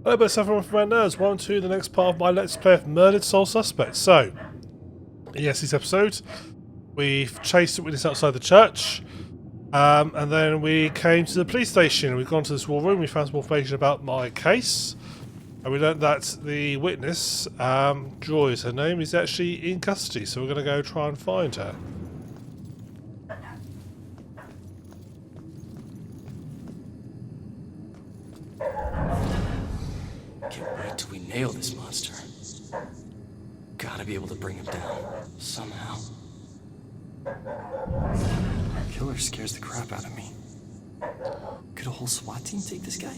Hello, but everyone from nerds. Welcome to the next part of my Let's Play of Murdered Soul Suspects. So, in yesterday's episode, we've chased a witness outside the church, and then we came to the police station. We've gone to this war room. We found some more information about my case, and we learned that the witness, Joy is her name, is actually in custody. So we're going to go try and find her. Can't wait till we nail this monster. Gotta be able to bring him down, somehow. Killer scares the crap out of me. Could a whole SWAT team take this guy?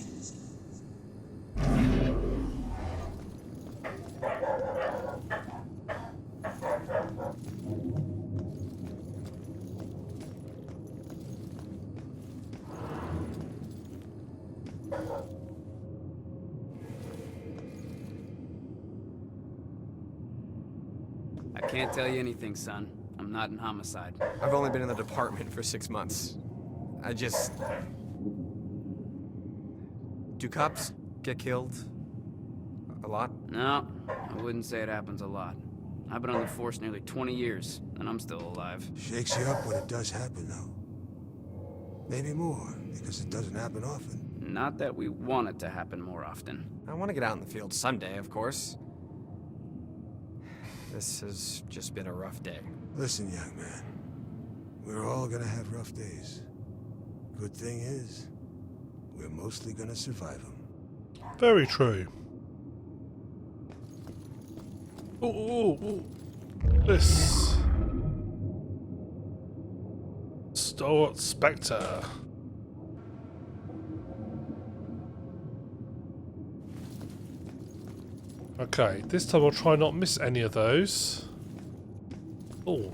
I can't tell you anything, son. I'm not in homicide. I've only been in the department for 6 months. Do cops get killed? A lot? No, I wouldn't say it happens a lot. I've been on the force nearly 20 years, and I'm still alive. Shakes you up when it does happen, though. Maybe more, because it doesn't happen often. Not that we want it to happen more often. I want to get out in the field someday, of course. This has just been a rough day. Listen, young man. We're all gonna have rough days. Good thing is, we're mostly gonna survive them. Very true. Ooh. This Stalwart Spectre. Okay, this time I'll try not miss any of those. Oh.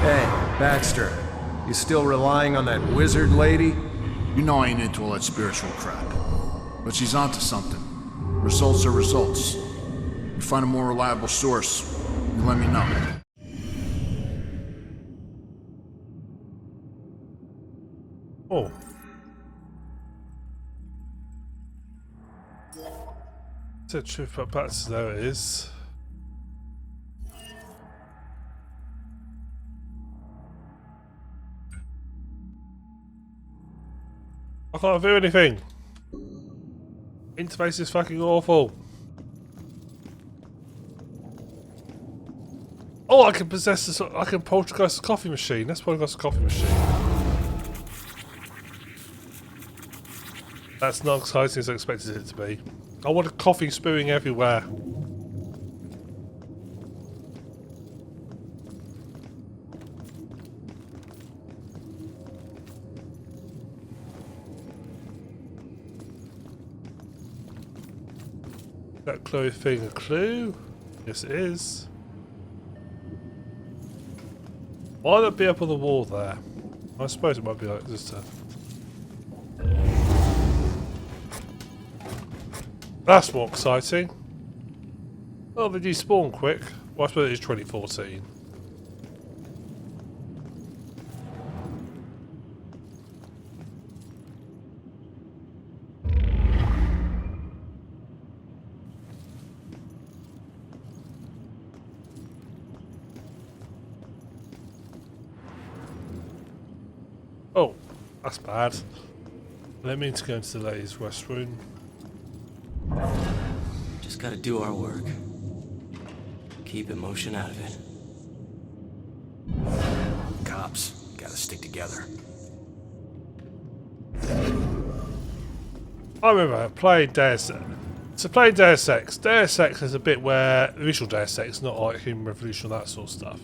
Hey, Baxter. You still relying on that wizard lady? You know I ain't into all that spiritual crap. But she's onto something. Results are results. You find a more reliable source, you let me know. Oh. Said truth about Bats, there it is. I can't do anything. Interface is fucking awful. Oh, I can possess this. I can poltergeist a coffee machine. Let's poltergeist a coffee machine. That's not exciting as I expected it to be. I want a coffee spewing everywhere. That Chloe thing a clue? Yes, it is. Why would that be up on the wall there? I suppose it might be like this stuff. That's more exciting. Oh, they despawn quick. Well, I suppose it is 2014. Oh, that's bad. Let me to go into the ladies' restroom. Just gotta do our work. Keep emotion out of it. Cops gotta stick together. I remember playing Deus Ex. So playing Deus Ex. Deus Ex is a bit where the original Deus Ex, not like Human Revolution or that sort of stuff.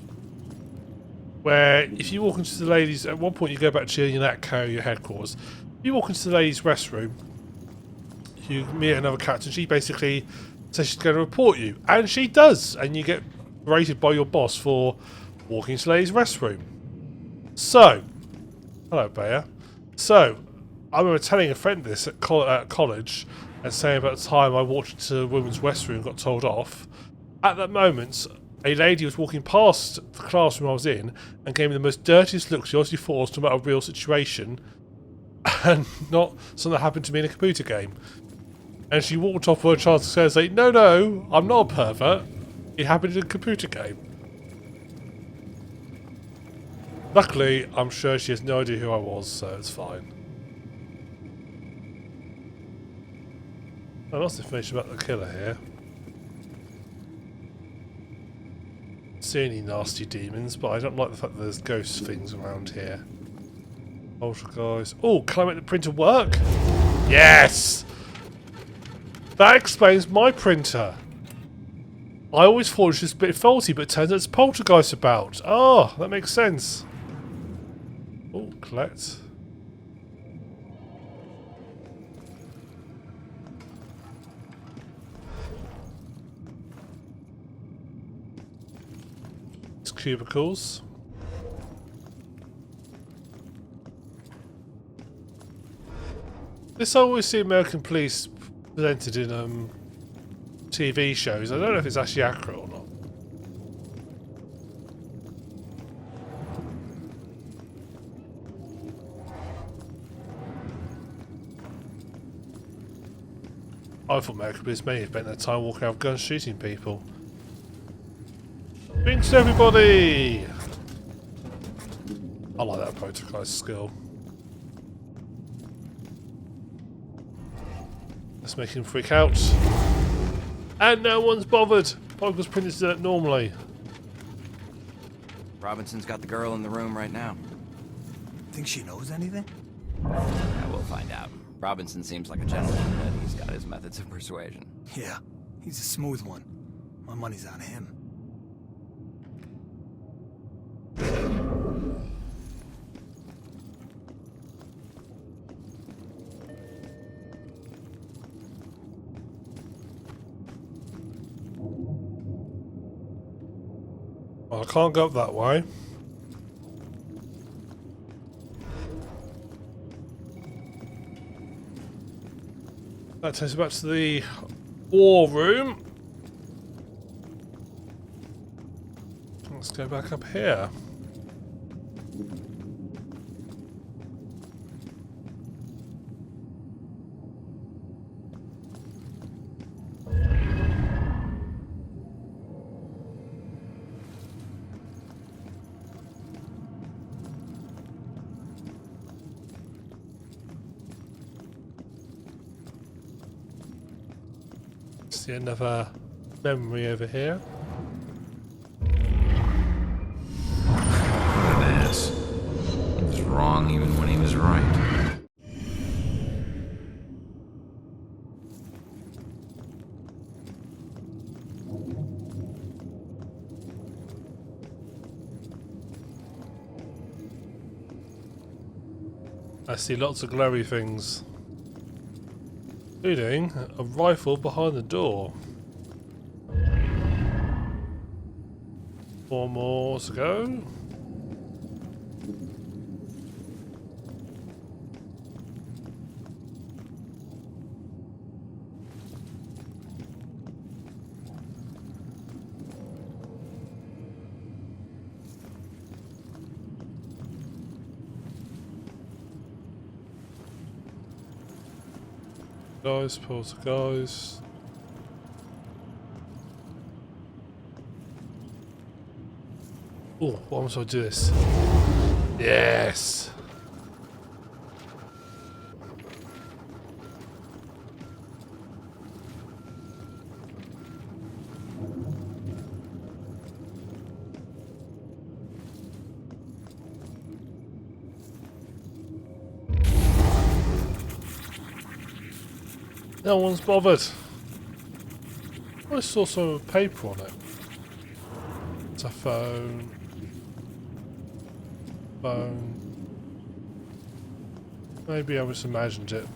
Where if you walk into the ladies, at one point you go back to your NatCo, your headquarters. You walk into the ladies' restroom. You meet another character. She basically says she's going to report you, and she does, and you get rated by your boss for walking into the ladies' restroom. So, hello, Bayer. So, I remember telling a friend this at college, and saying about the time I walked into a women's restroom and got told off. At that moment, a lady was walking past the classroom I was in and gave me the most dirtiest look. She obviously thought I was talking about a real situation and not something that happened to me in a computer game. And she walked off with a chance to say, no, I'm not a pervert. It happened in a computer game. Luckily, I'm sure she has no idea who I was, so it's fine. Lots of information about the killer here. See any nasty demons, but I don't like the fact that there's ghost things around here. Poltergeist. Oh, can I make the printer work? Yes! That explains my printer. I always thought it was just a bit faulty, but it turns out it's poltergeist about. Oh, that makes sense. Oh, collect. It's cubicles. This I always see American police presented in TV shows. I don't know if it's actually accurate or not. I thought American police may have spent their time walking out with guns shooting people. Thanks everybody! I like that protocol skill. Let's make him freak out. And no one's bothered. Poggle's printed it normally. Robinson's got the girl in the room right now. Think she knows anything? Yeah, we'll find out. Robinson seems like a gentleman, but he's got his methods of persuasion. Yeah, he's a smooth one. My money's on him. Well, I can't go up that way. That takes us back to the war room. Let's go back up here. See another memory over here. What an ass. He was wrong even when he was right. I see lots of glowy things. Including a rifle behind the door. 4 more to go. Guys, pause, guys. Oh, what am I supposed to do this? Yes! No one's bothered. I saw some paper on it. It's a phone. Phone. Maybe I just imagined it.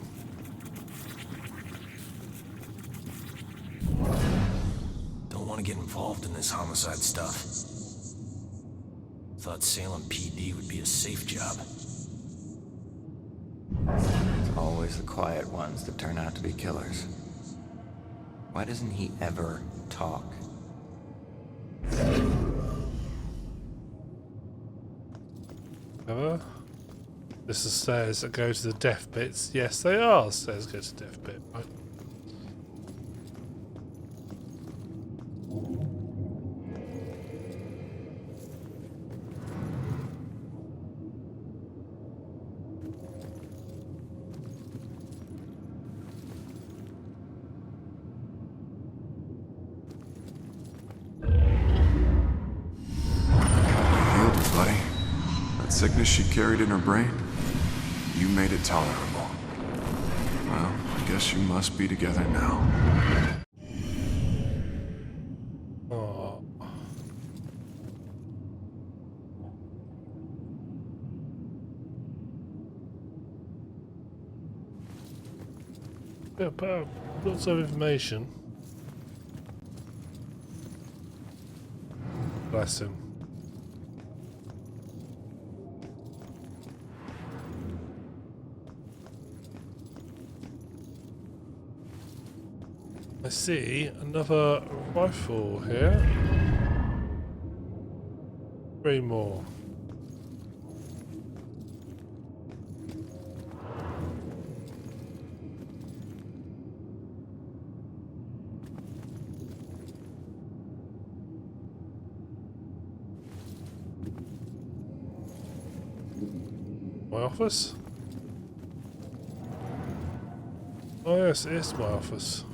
Don't want to get involved in this homicide stuff. Thought Salem PD would be a safe job. It's always the quiet ones that turn out to be killers. Why doesn't he ever talk? This is stairs that go to the death bits. Yes, they are stairs that go to the death bit. Right. Healed her, buddy. That sickness she carried in her brain, you made it tolerable. Well, I guess you must be together now. Oh. Yeah, but lots of information. Bless him. I see another rifle here. 3 more. My office? Oh yes, it is my office.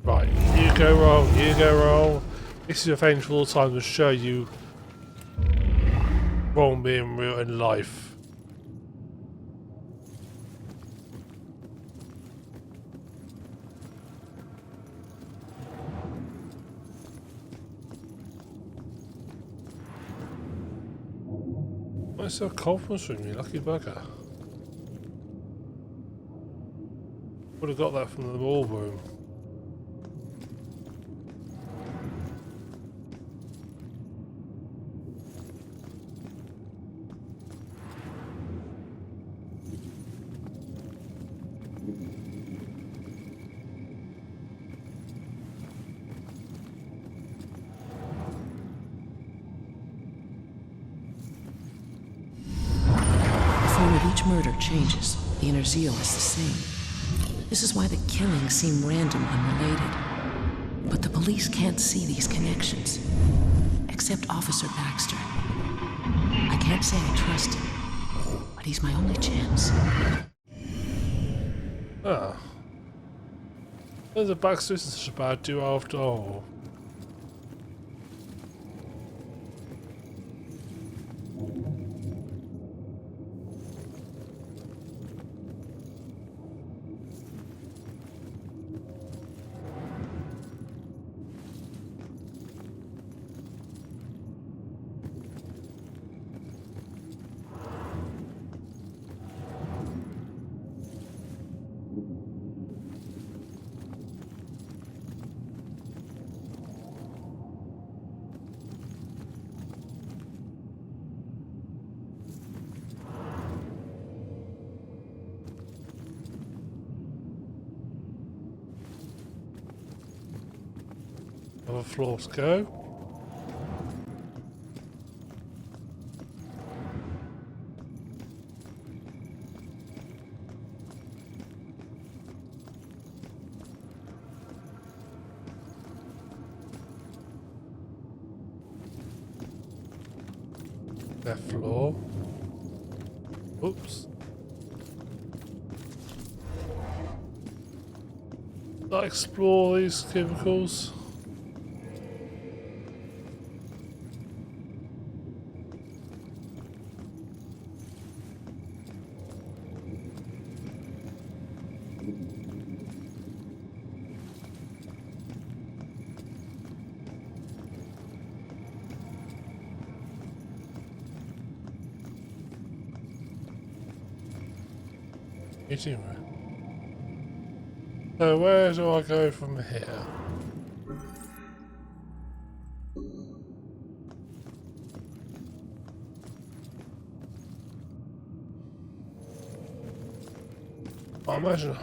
Right, you go wrong, you go wrong. This is your thing for all time to show you wrong being real in life. What's that conference room, you lucky bugger? Would have got that from the ballroom. The form of each murder changes. The inner zeal is the same. This is why the killings seem random, unrelated. But the police can't see these connections. Except Officer Baxter. I can't say I trust him, but he's my only chance. Ah. The Baxter isn't such a bad duo after all. Another floor to go. Left floor. Oops. Let's explore these cubicles. Meeting room. So where do I go from here? I imagine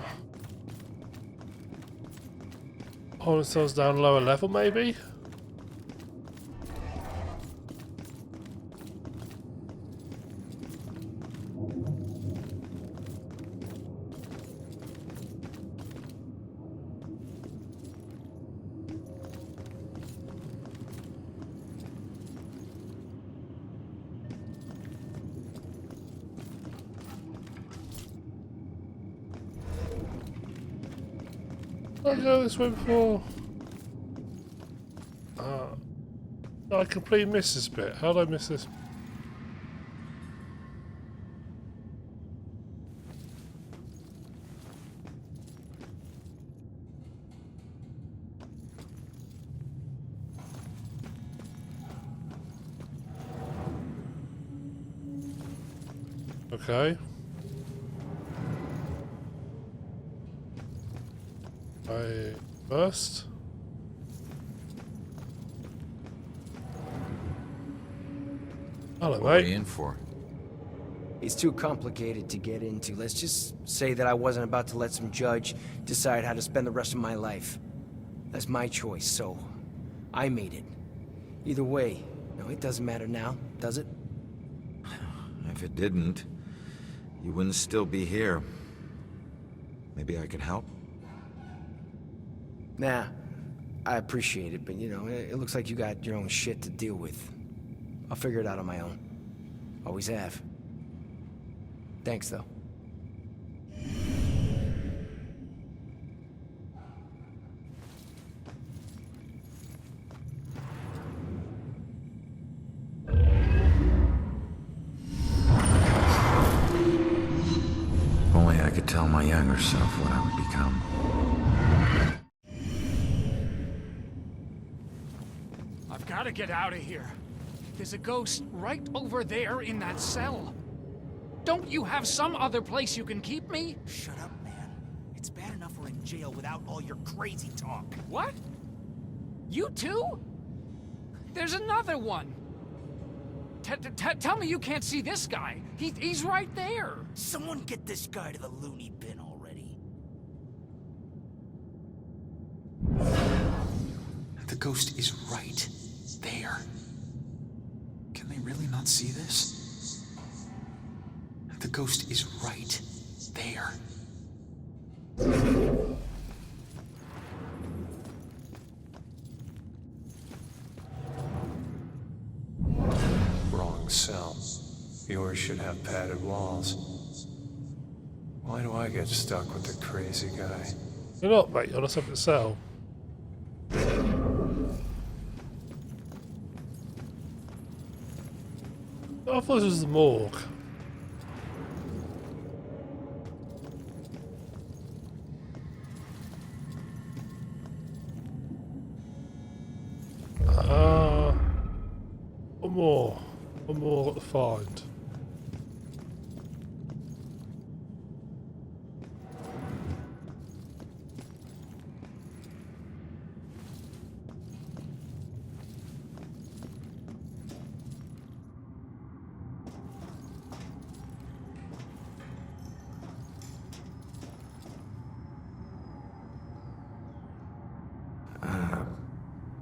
hold themselves down lower level, maybe. I go this way before. I completely missed this bit. How did I miss this? Okay. First. Hello, What are mate. you in for? It's too complicated to get into. Let's just say that I wasn't about to let some judge decide how to spend the rest of my life. That's my choice, so I made it. Either way, no, it doesn't matter now, does it? If it didn't, you wouldn't still be here. Maybe I can help? Nah, I appreciate it, but you know, it looks like you got your own shit to deal with. I'll figure it out on my own. Always have. Thanks, though. If only I could tell my younger self what I would become. I've got to get out of here. There's a ghost right over there in that cell. Don't you have some other place you can keep me? Shut up, man. It's bad enough we're in jail without all your crazy talk. What? You too? There's another one. Tell me you can't see this guy. He's right there. Someone get this guy to the loony bin already. The ghost is right there. Can they really not see this? The ghost is right there. Wrong cell. Yours should have padded walls. Why do I get stuck with the crazy guy? You're not, mate. You're on a separate cell. I thought this was the morgue. One more got to find.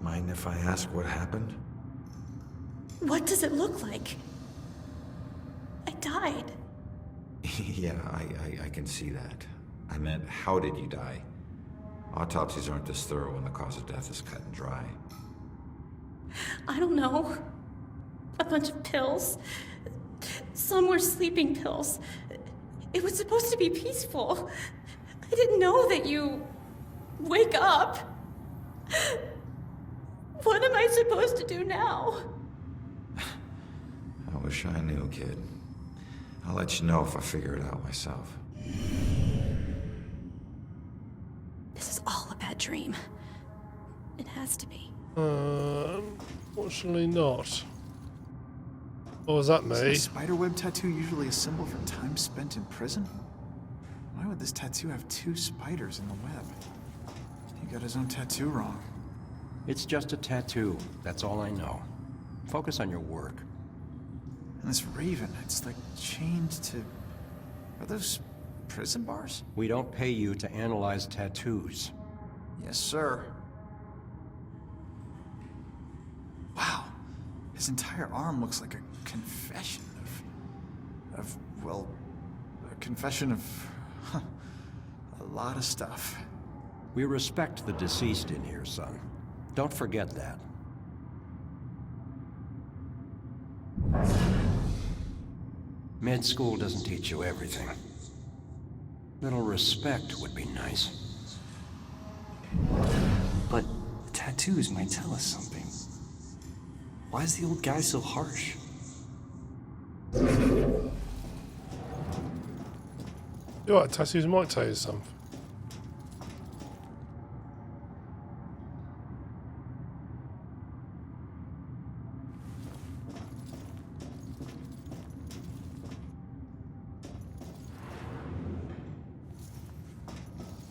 Mind if I ask what happened? What does it look like? I died. Yeah, I can see that. I meant, how did you die? Autopsies aren't this thorough when the cause of death is cut and dry. I don't know. A bunch of pills. Some were sleeping pills. It was supposed to be peaceful. I didn't know that you wake up. What am I supposed to do now? I wish I knew, kid. I'll let you know if I figure it out myself. This is all a bad dream. It has to be. Unfortunately not. What was that, Isn't a me? spiderweb tattoo usually a symbol for time spent in prison? Why would this tattoo have two spiders in the web? He got his own tattoo wrong. It's just a tattoo. That's all I know. Focus on your work. And this raven, it's like chained to... Are those prison bars? We don't pay you to analyze tattoos. Yes, sir. Wow. His entire arm looks like a confession well, a confession of a lot of stuff. We respect the deceased in here, son. Don't forget that. Med school doesn't teach you everything. Little respect would be nice. But the tattoos might tell us something. Why is the old guy so harsh? You're right, tattoos might tell you something.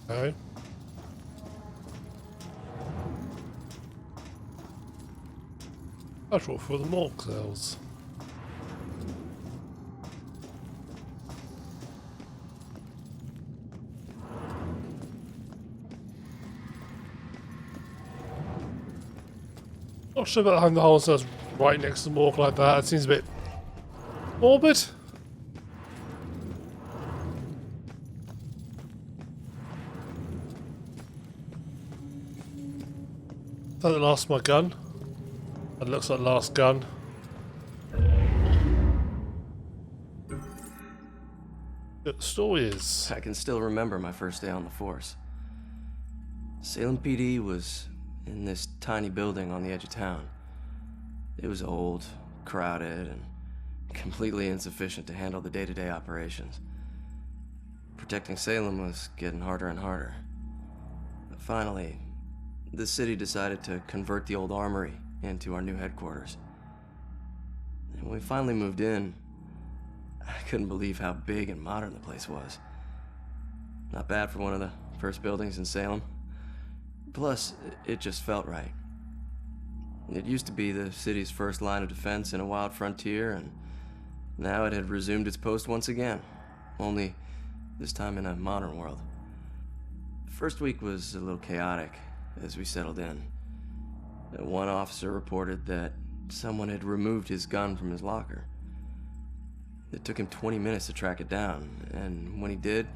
Okay. That's what for the morgue cells. Not sure about having the whole cells right next to the morgue like that. It seems a bit morbid. I think I lost my gun. It looks like last gun. The story is... I can still remember my first day on the force. Salem PD was in this tiny building on the edge of town. It was old, crowded, and completely insufficient to handle the day-to-day operations. Protecting Salem was getting harder and harder. But finally, the city decided to convert the old armory into our new headquarters. And when we finally moved in, I couldn't believe how big and modern the place was. Not bad for one of the first buildings in Salem. Plus, it just felt right. It used to be the city's first line of defense in a wild frontier, and now it had resumed its post once again, only this time in a modern world. The first week was a little chaotic as we settled in. One officer reported that someone had removed his gun from his locker. It took him 20 minutes to track it down, and when he did,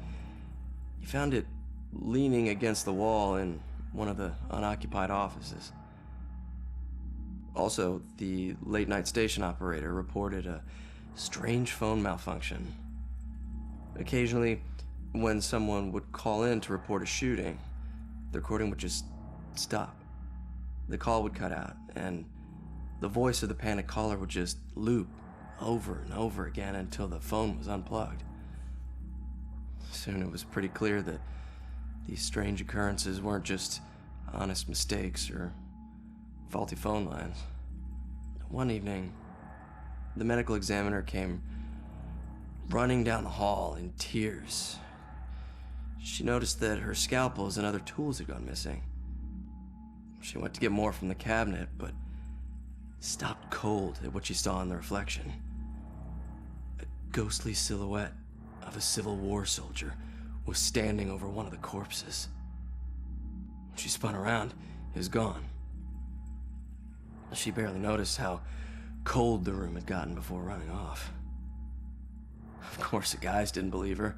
he found it leaning against the wall in one of the unoccupied offices. Also, the late-night station operator reported a strange phone malfunction. Occasionally, when someone would call in to report a shooting, the recording would just stop. The call would cut out, and the voice of the panicked caller would just loop over and over again until the phone was unplugged. Soon it was pretty clear that these strange occurrences weren't just honest mistakes or faulty phone lines. One evening, the medical examiner came running down the hall in tears. She noticed that her scalpels and other tools had gone missing. She went to get more from the cabinet, but stopped cold at what she saw in the reflection. A ghostly silhouette of a Civil War soldier was standing over one of the corpses. When she spun around, it was gone. She barely noticed how cold the room had gotten before running off. Of course, the guys didn't believe her.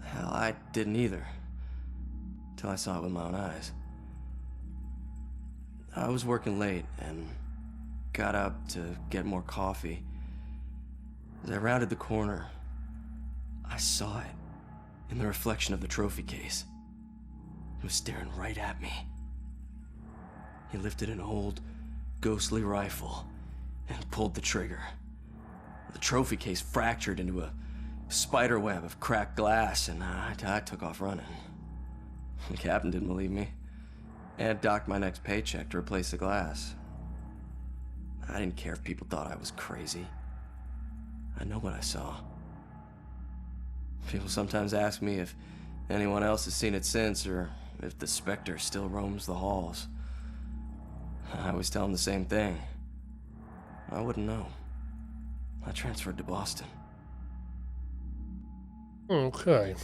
Hell, I didn't either. Till I saw it with my own eyes. I was working late and got up to get more coffee. As I rounded the corner, I saw it in the reflection of the trophy case. It was staring right at me. He lifted an old, ghostly rifle and pulled the trigger. The trophy case fractured into a spider web of cracked glass, and I took off running. The captain didn't believe me and docked my next paycheck to replace the glass. I didn't care if people thought I was crazy. I know what I saw. People sometimes ask me if anyone else has seen it since, or if the specter still roams the halls. I always tell them the same thing. I wouldn't know. I transferred to Boston. Okay.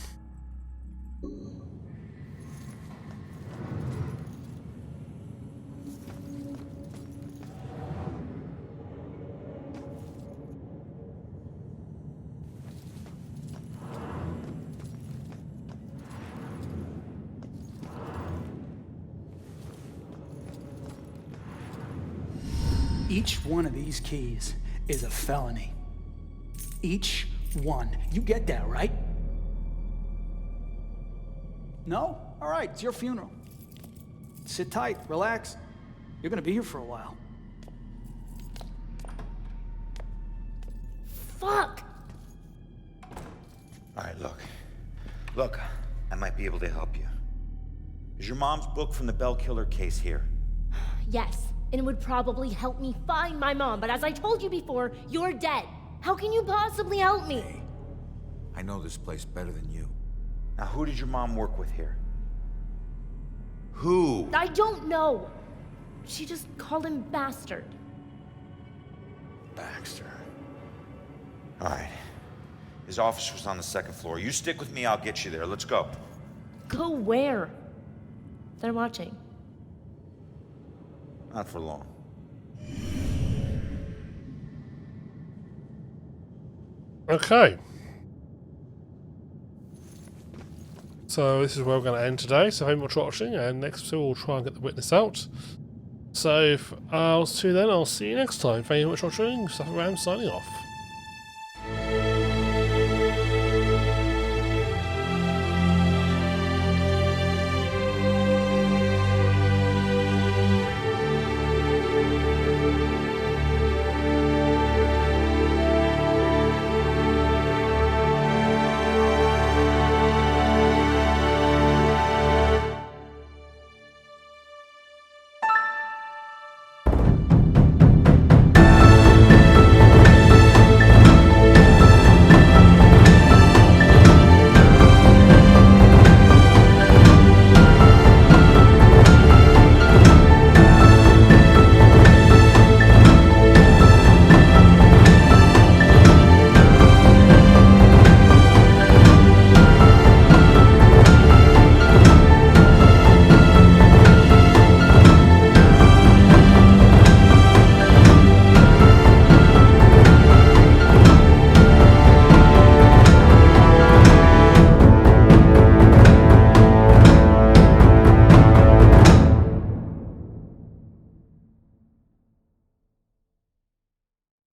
Each one of these keys is a felony. Each one. You get that, right? No? All right, it's your funeral. Sit tight, relax. You're gonna be here for a while. Fuck! All right, look. Look, I might be able to help you. Is your mom's book from the Bell Killer case here? Yes, and it would probably help me find my mom, but as I told you before, you're dead. How can you possibly help me? Hey, I know this place better than you. Now, who did your mom work with here? Who? I don't know. She just called him bastard. Baxter. All right. His office was on the 2nd floor. You stick with me, I'll get you there. Let's go. Go where? They're watching. Not for long. Okay. So this is where we're going to end today. So thank you much for watching, and next episode we'll try and get the witness out. So I'll see you then. I'll see you next time. Thank you very much for watching. TheSuffolkRam signing off.